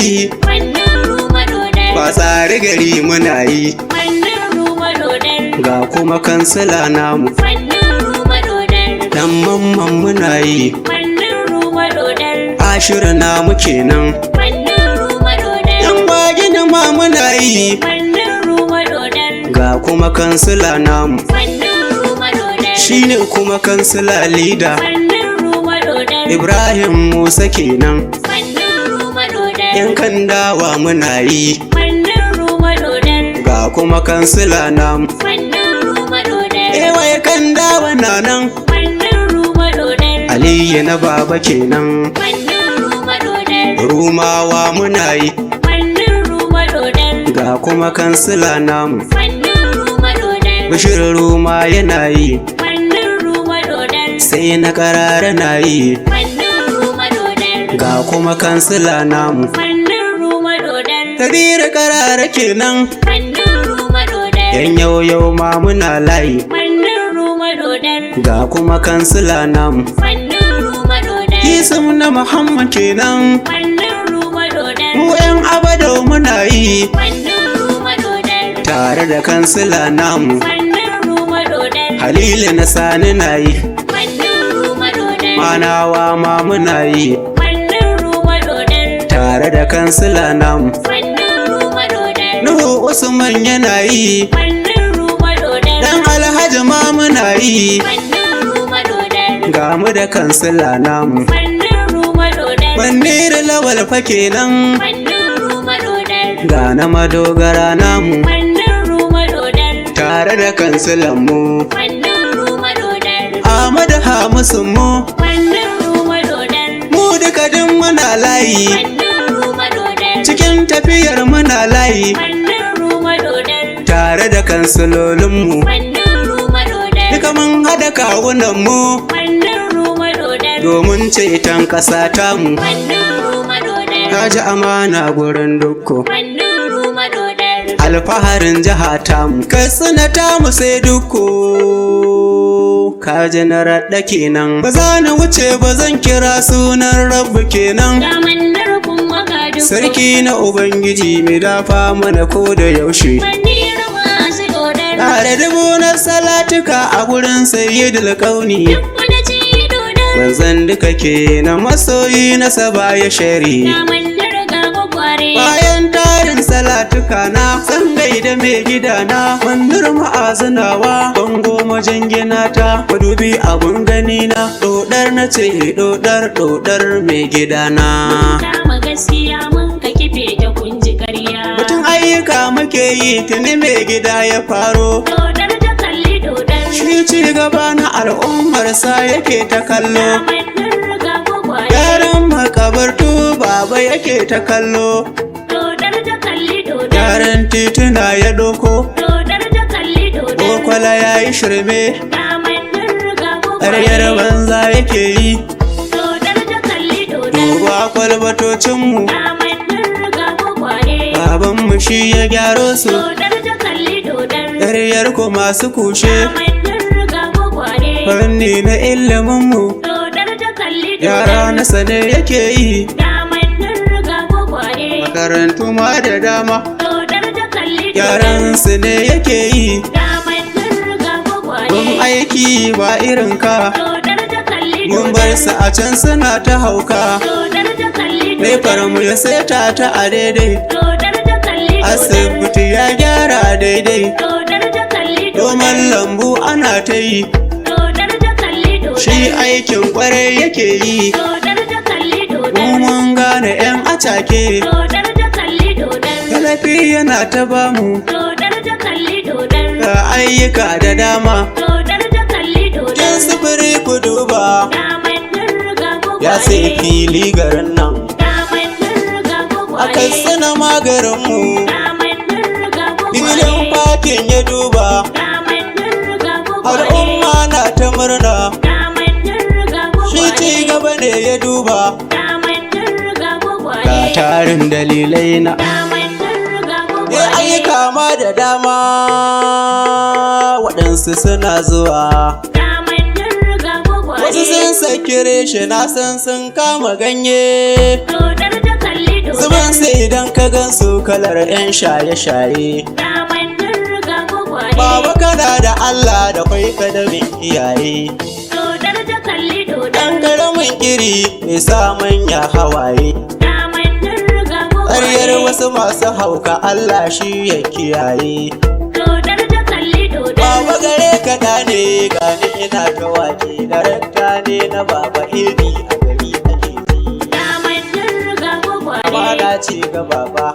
yi, mannir ruma dodar, batsari gari muna yi, mannir ruma dodar, ga kuma kansila namu, mannir ruma dodar, dan mamman muna yi, mannir ruma dodar, ashirin namu kenan, mannir ruma dodar, yan bagina ma muna yi, mannir ruma dodar, ga kuma kansila namu, mannir ruma dodar, shine kuma kansila lida, mannir ruma dodar, Ibrahim Musa kenan, mannir ruma dodar, yan kandawa muna yi, mannir ruma dodar, ga kuma kansila namu, mannir ruma dodar, ewaye kandawa na nan, mannir ruma dodar, Aliyu na baba kenan, mannir ruma dodar, Rumawa muna yi, mannir ruma dodar, ga kuma kansila namu, mannir ruma dodar, Bashir Ruma yana yi, mannir ruma dodar, sai na karara na yi, mannir ruma dodar, ga kuma kansila namu, mannir ruma dodar, Kabiru karara kenan, mannir ruma dodar, yan yau ma muna layi, mannir ruma dodar, ga kuma kansila namu, mannir ruma dodar, Isam na Muhammad kenan, mannir ruma dodar, mu yan abadau muna yi, mannir ruma dodar, tare da kansila namu, mannir ruma dodar, Halilu na sani na yi, mannir ruma dodar, Manawa ma muna yi, mannir ruma dodar, tare da kansila namu, mannir ruma dodar, Nuhu Usman yana yi, mannir ruma dodar, dan Alhaji ma muna yi, mannir ruma dodar, ga mu da kansila namu, mannir ruma dodar, Mannir Lawal fa kenan, mannir ruma dodar, ga na madogara namu, mannir ruma dodar, tare da kansilan mu, mannir ruma dodar, Ahmad Hamisu mu, mannir ruma dodar, mu duka din muna layi, mannir ruma dodar, cikin tafiyar muna layi, mannir ruma dodar, tare da kansilolinmu, mannir ruma dodar, duka mun haɗa kawunanmu, mannir ruma dodar, domin ceton ƙasa tamu, mannir ruma dodar, ta ji amana gurin dukku, mannir ruma dodar, alfaharin jiha tamu, Katsina tamu sai dukku, kaji na raɗa kenan, ba za na wuce ba zan kira sunan Rabbu kenan, ga mannir kuma ga dukku, sarki na Ubangiji mai dafa mana ko da yaushe, mannir muazu dodar, tare dubu na salatuka a gurin sayyidul kauni, dukku da ci dodar, manzan duka ke na masoyi na saba ya shari, ga mannir ga gwagware, bayan tarin salatuka na san gaida mai gidana, Mannir ma'azinawa bango majangina ta, madubi abun gani na, dodar na ce dodar mai gidana, kama gaskiya mun ka kife ta kunji ƙarya, mutum ayyuka muke yi tuni mai gida ya faro, dodar ta kalli dodar, shi ci gaba na al'ummarsa yake ta kallo, ga mannir ga gwagware, gyaran makabartu baba yake ta kallo, dodar ta kalli dodar, gyaran tituna ya doko, dodar ta kalli dodar, kokwala ya yi shirme, ga mannir ga ƙaryar gwagware, banza yake yi, dodar ta kalli dodar, duba kwalbatocinmu, ga mannir ga gwagware, babanmu shi ya gyaro su, dodar ta kalli dodar, ƙaryar ku masu kushe, ga mannir ga gwagware, fanni na iliminmu, dodar ta kalli yara dodar, na sane yake yi, ga mannir ga gwagware, makarantu ma da dama, dodar ta kalli yaran su ne yake yi, ga mannir ga gwagware, mun aiki ba irin ka, dodar ta kalli mun bar su a can suna ta hauka, dodar ta kalli laifar mu ya seta ta a daidai, dodar ta kalli asibiti ya gyara daidai, dodar ta kalli noman lambu ana ta yi, dodar ta kalli shi aikin kwarai yake yi, dodar ta kalli mu mun gane 'yan atake, dodar ta kalli talafi yana ta bamu, dodar ta kalli dodar ga ayyuka da dama, dodar ta kalli dodar kin sufuri ku duba, ga mannir ga ya sai gwagware, fili garin nan, ga mannir ga a gwagware, Katsina magarinmu, ga mannir ga filin gwagware, fatin ya duba, ga mannir ga gwagware, al'umma na ta murna, ga mannir ga shi ci gwagware, gaba ne ya duba, ga mannir ga ga gwagware, tarin dalilai na ga mannir ga ya gwagware, ayyuka ma da dama, waɗansu suna zuwa, ga mannir ga gwagware, wasu sun sakire shi na san sun kama ganye, dodar ta kalli dodar zuban sai ka gansu kalar 'yan shaye-shaye. Baba kana da Allah da kwai kadamin iyaye. Dodar ta kalli dodar. Ɗan karamin iri mai sa manya hawaye. Ƙaryar wasu masu hauka Allah shi ya kiyaye. Dodar ta kalli dodar. Baba gare ka da ne gani ina ta waƙe. Darakta ne na baba iri a gari ake ji. Amana ce ga baba.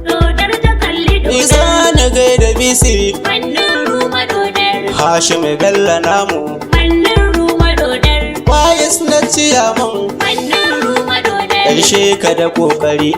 Dodar ta kalli dodar. Isa na gaida bisi. Mannir ruma dodar. Hashim Bello namu. Mannir ruma dodar. Bayis na ciyaman. Mannir ruma dodar. Ƙarshe ka da ƙoƙari.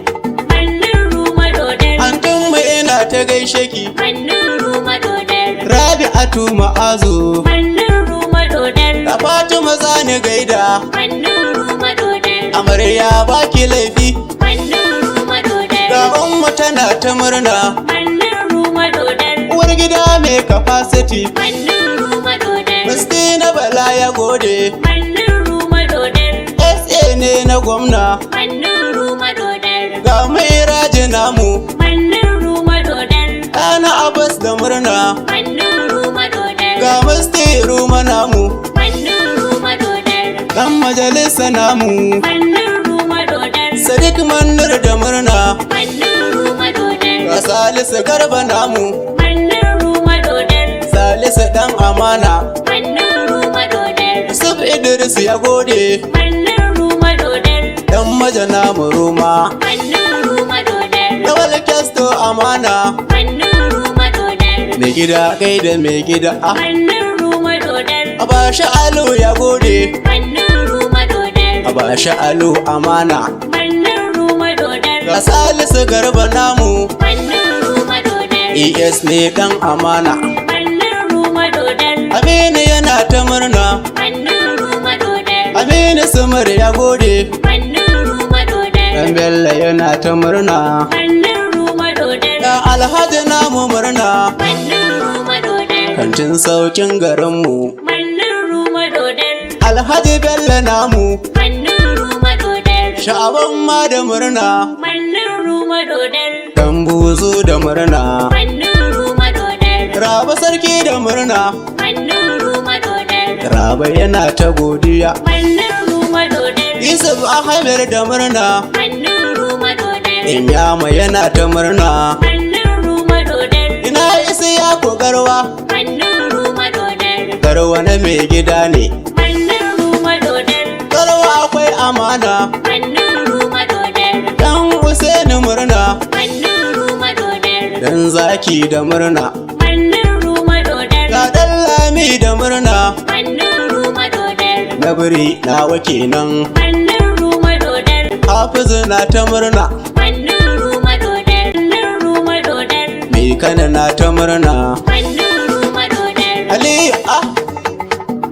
Mannir ruma dodar. Antun mu ina ta gaishe ki. Mannir ruma dodar. Rabi'atu muazu. Mannir ruma dodar. Da Fatima za ni gaida. Mannir ruma dodar. Amarya baki laifi. Mannir ruma dodar. Ga umma tana ta murna. Mannir ruma dodar. Uwar gida mai capacity. Mannir ruma dodar. Musti na Bala ya gode. Mannir ruma dodar. SA ne na gwamna. Mannir ruma dodar. Ga mai raji namu. Mannir ruma dodar. Ɗana Abbas da murna. Mannir ruma dodar. Ga Musti Ruma namu. Mannir ruma dodar. Ɗan majalisa namu. Mannir ruma dodar. Sadiq Mannir da murna. Mannir ruma dodar. Ga Salisu Garba namu. Mannir ruma dodar. Salisu ɗan amana. Mannir ruma dodar. Yusuf Idris ya gode. Mannir ruma dodar. Ɗan majana mu Ruma. Mannir ruma dodar. Lawal Kesto amana. Mannir ruma dodar. Mai gida gaida mai gida. Mannir ruma dodar. Abashi Alu ya gode. Mannir ruma dodar. Abashi Alu amana. Mannir ruma dodar. Ga Salisu Garba namu. Mannir ruma dodar. ES ne ɗan amana. Mannir ruma dodar. Aminu yana ta murna. Mannir ruma dodar. Aminu Sumar ya gode. Mannir ruma dodar. Ɗan Bello yana ta murna. Mannir ruma dodar. Ga Alhaji namu murna. Mannir ruma dodar. Kantin saukin garinmu. Mannir ruma dodar. Alhaji Bello namu. Mannir ruma dodar. Sha'aban ma da murna. Mannir ruma dodar. Dan buzu da murna. Mannir ruma dodar. Raba sarki da murna. Mannir ruma dodar. Raba yana ta godiya. Mannir ruma dodar. Yusuf Ahmed da murna. Mannir ruma dodar. Inyama yana ta murna. Mannir ruma dodar. Ina isi ya ko garwa. Mannir ruma dodar. Garwa na mai gida ne. Mannir ruma dodar. Garwa akwai amana. Mannir ruma dodar. Dan Hussein murna. Mannir ruma dodar. Dan Zaki da murna. Mannir ruma dodar. Ga Dan Lami da murna. Mannir ruma dodar. Na biri nawa kenan. Mannir ruma dodar. Hafizu na ta murna. Mannir ruma dodar. Mannir ruma dodar. Mai kana na ta murna. Mannir ruma dodar. Ali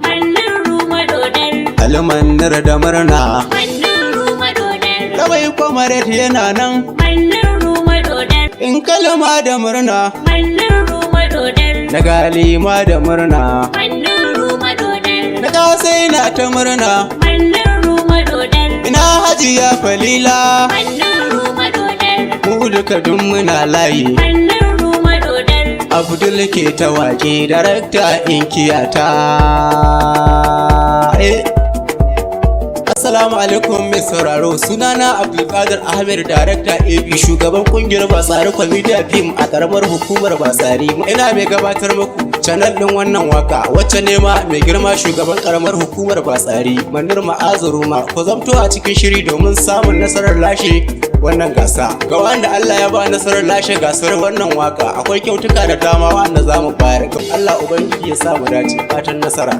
Mannir ruma dodar. Almanir da murna. Mannir ruma dodar. Kawai kwamaret yana nan. Mannir ruma dodar. In kalma da murna. Mannir ruma dodar. Na galima da murna. Mannir ruma dodar. Na kasai na ta murna. Mannir ruma dodar. Ina hajiya Falila. Mannir ruma dodar. Mu duka dun muna layi. Mannir ruma dodar. Abdul ke ta waƙe darakta inkiyata. Assalamu alaikum mai sauraro, sunana Abdulkadir Ahmed, darakta AB, shugaban kungiyar batsari comedian film a karamar hukumar batsari. Ina mai gabatar muku channel din wannan waka wacce nema mai girma shugaban karamar hukumar batsari mannir muazu ruma ku zamto a cikin shiri domin samun nasarar lashe wannan gasa. Ga wanda Allah ya ba nasarar lashe gasar wannan waka akwai kyautuka da dama wanda zamu bayar. Allah ubangiji ya sa mu dace, fatan nasara.